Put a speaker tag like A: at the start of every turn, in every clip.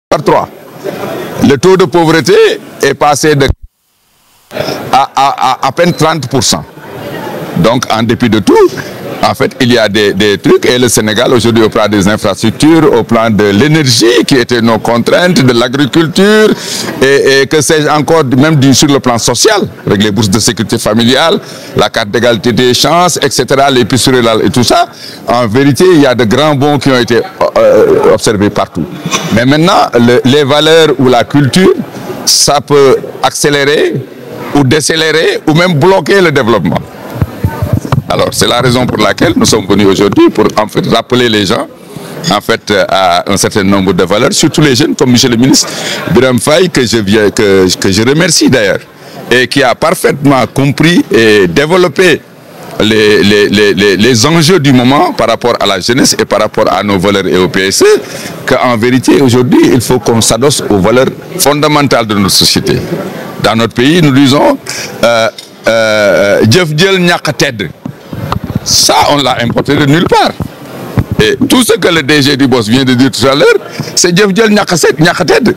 A: par 3. Le taux de pauvreté est passé de à peine 30%. Donc, en dépit de tout, en fait, il y a des trucs. Et le Sénégal, aujourd'hui, au plan des infrastructures, au plan de l'énergie, qui étaient nos contraintes, de l'agriculture, et que c'est encore, même sur le plan social, avec les bourses de sécurité familiale, la carte d'égalité des chances, etc., l'épicerie et tout ça. En vérité, il y a de grands bons qui ont été observés partout. Mais maintenant, les valeurs ou la culture, ça peut accélérer ou décélérer ou même bloquer le développement. Alors, c'est la raison pour laquelle nous sommes venus aujourd'hui, pour en fait rappeler les gens en fait, à un certain nombre de valeurs, surtout les jeunes, comme monsieur le ministre Birame Faye, que je remercie d'ailleurs, et qui a parfaitement compris et développé les enjeux du moment par rapport à la jeunesse et par rapport à nos valeurs et au PSE, qu'en vérité, aujourd'hui, il faut qu'on s'adosse aux valeurs fondamentales de notre société. Dans notre pays, nous disons Jëf jël ñàkk tedd. Ça, on l'a importé de nulle part. Et tout ce que le DG du BOS vient de dire tout à l'heure, c'est Jëf jël ñàkk tedd.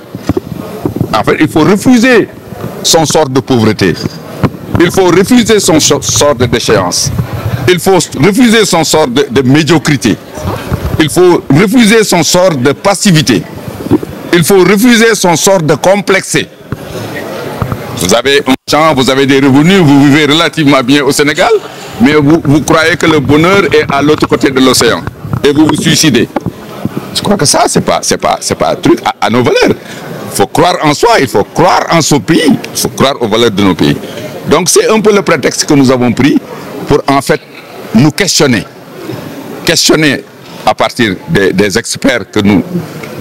A: En fait, il faut refuser son sort de pauvreté. Il faut refuser son sort de déchéance. Il faut refuser son sort de médiocrité. Il faut refuser son sort de passivité. Il faut refuser son sort de complexé. Vous avez un champ, vous avez des revenus, vous vivez relativement bien au Sénégal, mais vous croyez que le bonheur est à l'autre côté de l'océan et vous vous suicidez. Je crois que ça, c'est pas un truc à nos valeurs. Il faut croire en soi, il faut croire en son pays, il faut croire aux valeurs de nos pays. Donc c'est un peu le prétexte que nous avons pris pour en fait nous questionner. Questionner à partir des experts que nous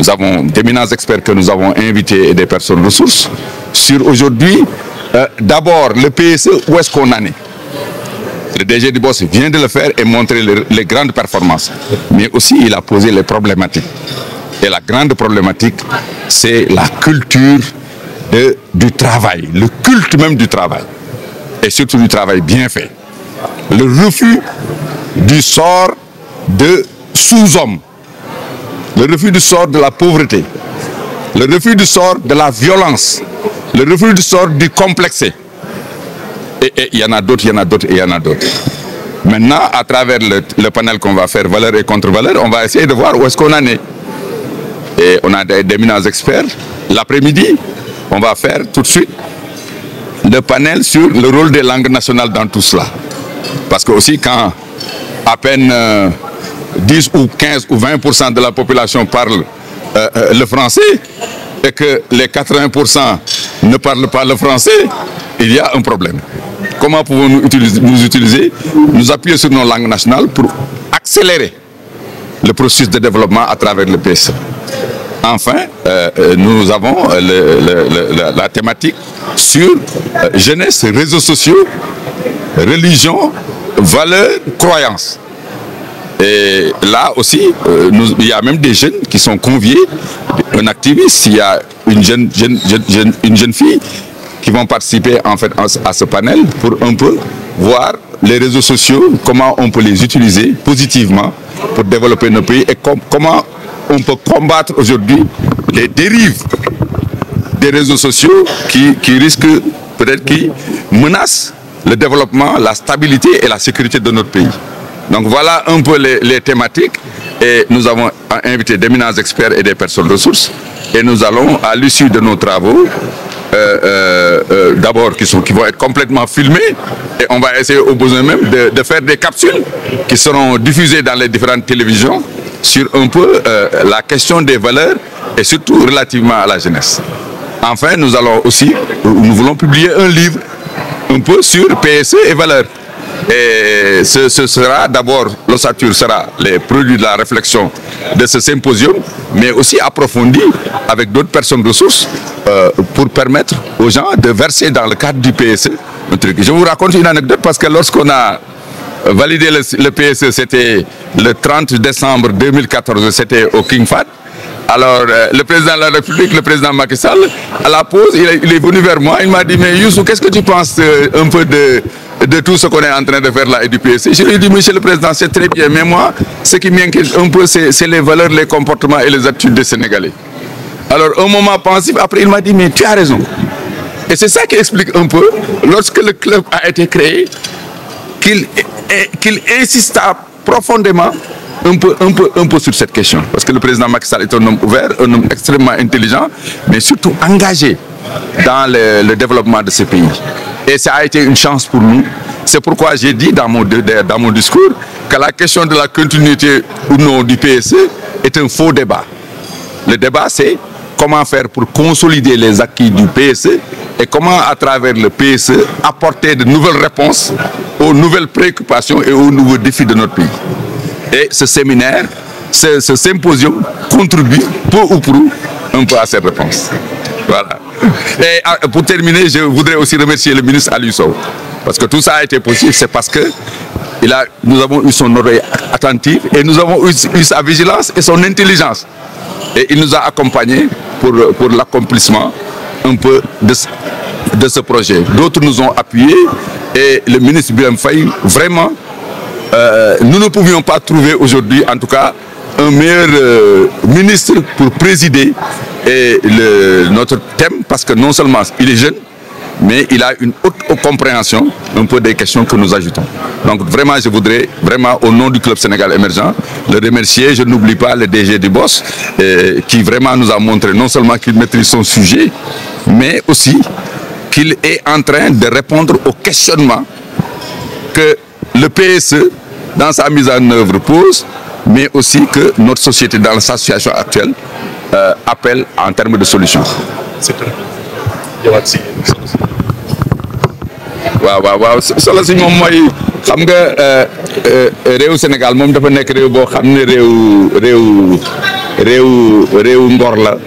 A: avons, d'éminents experts que nous avons invités et des personnes ressources, sur aujourd'hui, d'abord le PSE, où est-ce qu'on en est? Le DG du BOS vient de le faire et montrer les grandes performances. Mais aussi, il a posé les problématiques. Et la grande problématique, c'est la culture du travail, le culte même du travail. Et surtout du travail bien fait. Le refus du sort de sous-hommes. Le refus du sort de la pauvreté. Le refus du sort de la violence. Le refus du sort du complexé. Et il y en a d'autres, il y en a d'autres et il y en a d'autres. Maintenant, à travers le panel qu'on va faire, valeurs et contre-valeurs, on va essayer de voir où est-ce qu'on en est. Et on a d'éminents experts. L'après-midi, on va faire tout de suite le panel sur le rôle des langues nationales dans tout cela. Parce que aussi, quand à peine 10 ou 15 ou 20% de la population parle le français et que les 80% ne parlent pas le français, il y a un problème. Comment pouvons-nous nous appuyer sur nos langues nationales pour accélérer le processus de développement à travers le PSE? Enfin, nous avons la thématique sur jeunesse, réseaux sociaux, religion, valeurs, croyances. Et là aussi, il y a même des jeunes qui sont conviés, un activiste, il y a une jeune fille qui vont participer en fait à ce panel pour un peu voir les réseaux sociaux, comment on peut les utiliser positivement pour développer nos pays et comment on peut combattre aujourd'hui les dérives des réseaux sociaux qui risquent, peut-être qui menacent le développement, la stabilité et la sécurité de notre pays. Donc voilà un peu les thématiques et nous avons invité d'éminents experts et des personnes ressources et nous allons à l'issue de nos travaux d'abord qui vont être complètement filmés et on va essayer au besoin même de faire des capsules qui seront diffusées dans les différentes télévisions sur un peu la question des valeurs et surtout relativement à la jeunesse. Enfin, nous voulons publier un livre un peu sur PSE et valeurs. Et ce sera d'abord, l'ossature sera les produits de la réflexion de ce symposium, mais aussi approfondi avec d'autres personnes ressources pour permettre aux gens de verser dans le cadre du PSE un truc. Je vous raconte une anecdote parce que lorsqu'on a validé le PSE, c'était le 30 décembre 2014, c'était au King Fahd. Alors, le président de la République, le président Macky Sall, à la pause, il est venu vers moi, il m'a dit, mais Youssou, qu'est-ce que tu penses un peu de tout ce qu'on est en train de faire là et du PSE? Je lui ai dit, monsieur le président, c'est très bien, mais moi, ce qui m'inquiète un peu, c'est les valeurs, les comportements et les attitudes des Sénégalais. Alors, un moment pensif, après, il m'a dit, mais tu as raison. Et c'est ça qui explique un peu, lorsque le club a été créé, qu'il insista profondément un peu sur cette question. Parce que le président Macky Sall est un homme ouvert, un homme extrêmement intelligent, mais surtout engagé dans le développement de ce pays. Et ça a été une chance pour nous. C'est pourquoi j'ai dit dans mon discours que la question de la continuité ou non du PSE est un faux débat. Le débat, c'est comment faire pour consolider les acquis du PSE et comment, à travers le PSE, apporter de nouvelles réponses aux nouvelles préoccupations et aux nouveaux défis de notre pays. Et ce séminaire, ce symposium contribue peu ou prou un peu à cette réponse. Voilà. Et pour terminer, je voudrais aussi remercier le ministre Aliou Sow. Parce que tout ça a été possible, c'est parce que nous avons eu son oreille attentive et nous avons eu sa vigilance et son intelligence. Et il nous a accompagnés pour l'accomplissement un peu de ce projet. D'autres nous ont appuyés et le ministre Birame Faye, vraiment, nous ne pouvions pas trouver aujourd'hui, en tout cas, un meilleur ministre pour présider notre thème, parce que non seulement il est jeune, mais il a une haute compréhension un peu des questions que nous ajoutons. Donc vraiment, je voudrais vraiment, au nom du Club Sénégal Émergent, le remercier. Je n'oublie pas le DG du BOSS, qui vraiment nous a montré non seulement qu'il maîtrise son sujet, mais aussi qu'il est en train de répondre aux questionnements que le PSE, dans sa mise en œuvre, pose, mais aussi que notre société, dans sa situation actuelle, appelle en termes de solutions.
B: C'est très
A: waaw solo si moom mooy xam nga réew Sénégal moom dafa nekk réew boo xam ne réew ngor la,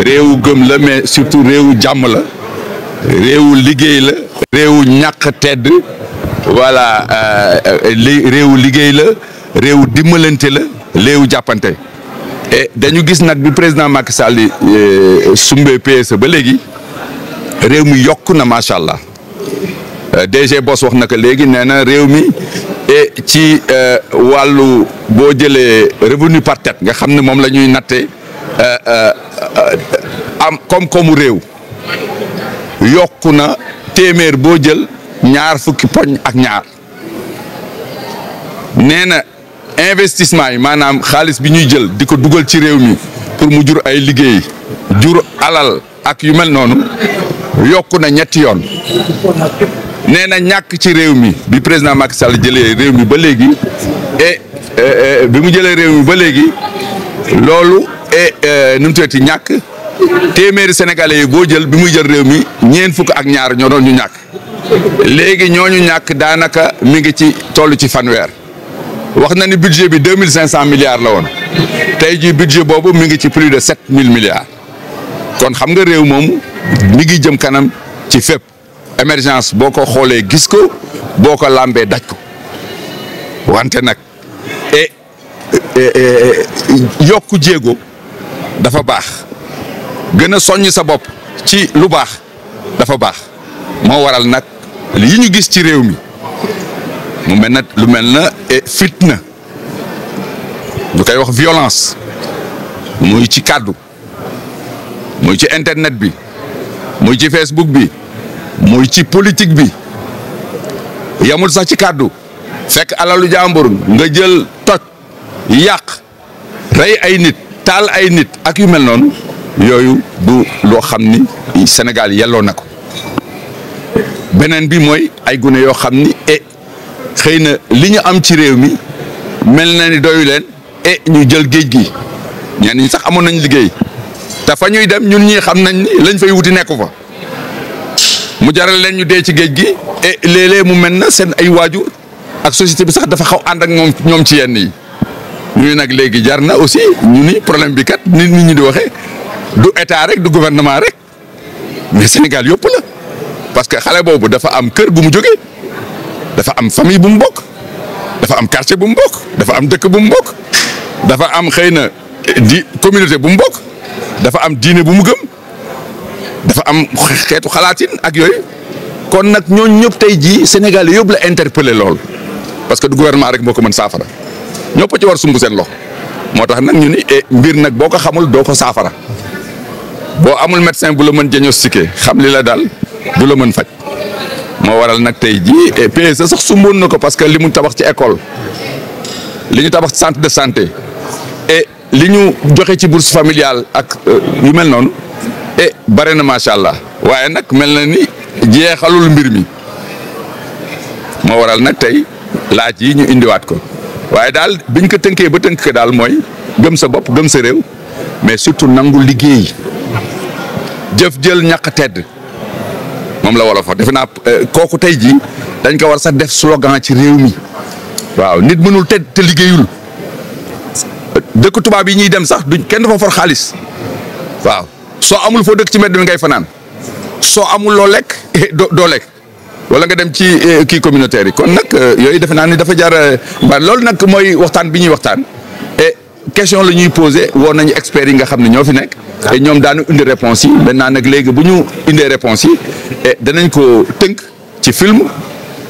A: réew gëm la, mais surtout réew jàmm la, réew liggéey la, réew ñàkk tedd, voilà, réew liggéey la, réew dimbalante la, réew jàppante. Et dañu gis nag bi président Macky Sall sumbee PSE ba léegi réew mi yokk na macha allah. DG Boss wax na ko léegi, nee na réew mi ci wàllu boo jëlee revenu par tête nga xam ne moom la ñuy natte am koom-koomu réew yokku na téeméer boo jël ñaar fukki poñ ak ñaar. Nee na investissement yi maanaam xaalis bi ñuy jël di ko dugal ci réew mi pour mu jur ay liggéey, jur alal ak yu mel noonu yokku na ñetti yoon. Nee na ñàkk ci réew mi bi président Macky Sall jëlee réew mi ba léegi bi mu jëlee réew mi ba léegi loolu nu mu tuddati ñàkk téeméeri sénégalais yi boo jël bi muy jël réew mi ñeent fukk ak ñaar ñoo doon ñu ñàkk. léegi ñooñu ñàkk daanaka mi ngi ci toll ci fanweer. wax na ni budget bi 2500 milliards la woon tey jii budget boobu mi ngi ci plus de 7000 milliards kon xam nga réew moomu mi ngi jëm kanam ci fépp. Émergence boo ko xoolee gis ko, boo ko lambee daj ko, wante nag yokku jéego dafa baax, gën a soññ sa bopp ci lu baax dafa baax. moo waral nag yi ñu gis ci réew mi mu mel na lu mel na fitna, ñu koy wax violence, muy ci kàddu, muy ci internet bi, muy ci Facebook bi, muy ci politique bi, yamul sax ci kàddu, fekk alalu jàmbur nga jël toj, yàq, rey ay nit, taal ay nit ak yu mel noonu, yooyu du loo xam ni Sénégal yelloo na ko. beneen bi mooy ay gune yoo xam ni xëy na li ñu am ci réew mi mel na ni doyu leen ñu jël géej gi, ñenn ñi sax amoon nañ liggéey te fa ñuy dem ñun ñii xam nañ ni lañ fay wuti nekku fa. mu jaral leen ñu dee ci géej gi léeg-léeg mu mel na seen ay waajur ak société bi sax dafa xaw ànd ak ñoom ci yenn yi. ñuy nag léegi jar na aussi ñu ni problème bi kat nit ñi di waxee du état rek du gouvernement rek mais Sénégal yëpp la, parce que xale boobu dafa am kër gu mu jógee, dafa am famille bu mu bokk, dafa am quartier bu mu bokk, dafa am dëkk bu mu bokk, dafa am xëy na di communauté bu mu bokk, dafa am diine bu mu gëm, dafa am xeetu xalaatin ak yooyu. kon nag ñooñu ñëpp tey jii Sénégal yëpp la interpellé lool, parce que du gouvernement rek moo ko mën saafara, ñëpp ci war sumb seen loxo. moo tax nag ñu ni mbir nag boo ko xamul doo ko saafara. boo amul médecin bu la mën diagnostiquer xam li la dal du la mën faj moo waral nag tey jii PSE sax sumboon na ko parce que li mu tabax ci école li ñu tabax ci centre de santé et li ñu joxe ci bourse familiale ak yu mel noonu et bare na macha allah waaye nag mel na ni jeexalul mbir mi moo waral nag tey laaj yi ñu indiwaat ko waaye daal biñ ko tënkee ba tënk ko daal mooy gëm sa bopp gëm sa réew mais surtout nangu liggéey jëf jël ñàkk tedd moom la wolof wax defe naa kooku tey jii dañ ko war sax def slogan ci réew mi waaw nit mënul tedd te liggéeyul dëkk tubaab yi ñuy dem sax duñ kenn dafa for xaalis waaw soo amul foo dëkk ci mbedd mi ngay fanaan soo amul loo lekk doo lekk wala nga dem ci kii communautaire yi kon nag yooyu defe naa ni dafa jar ba loolu nag mooy waxtaan bi ñuy waxtaan et question la ñuy posé woon nañu experts yi nga xam ne ñoo fi nekk et ñoom daanu indi réponse yi maintenant nag léegi bu ñu indee réponse yi et danañ ko tënk ci film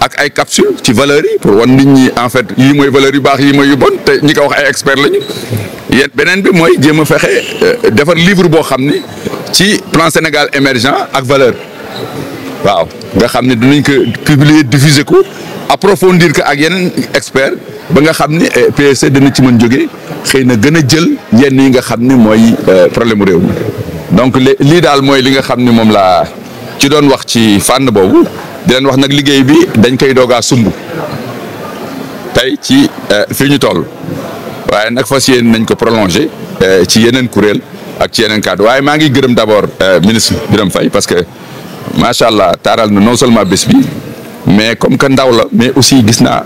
A: ak ay capsule ci valeurs yi pour wan nit ñi en fait yii mooy valeurs yu baax yii mooy yu bon te ñi ko wax ay experts lañu yéen beneen bi mooy jéem a fexe defar livre boo xam ni ci plan Sénégal émergent ak valeur waaw nga xam ne dinañ ko publier diffuser ko approfondir ko ak yeneen expert ba nga xam ni PSE dana ci mën jógee xëy na gën a jël yenn yi nga xam ni mooy problème mu réew mi donc lii daal mooy li nga xam ni moom laa ci doon wax ci fànn boobu di leen wax nag liggéey bi dañ koy doogaa sumb tey ci fii ñu toll waaye nag fas yéene nañ ko prolonger ci yeneen kuréel ak ci yeneen cadre waaye maa ngi gërëm d'abord ministre Birame Faye parce que macha allah taaral na non seulement bés bi mais comme que ndaw la mais aussi gis naa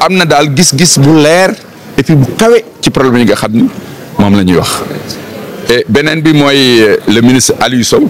A: am na daal gis-gis bu leer et puis bu kawe ci problème yi nga xam ni moom la ñuy wax et beneen bi mooy le ministre Aliou Sow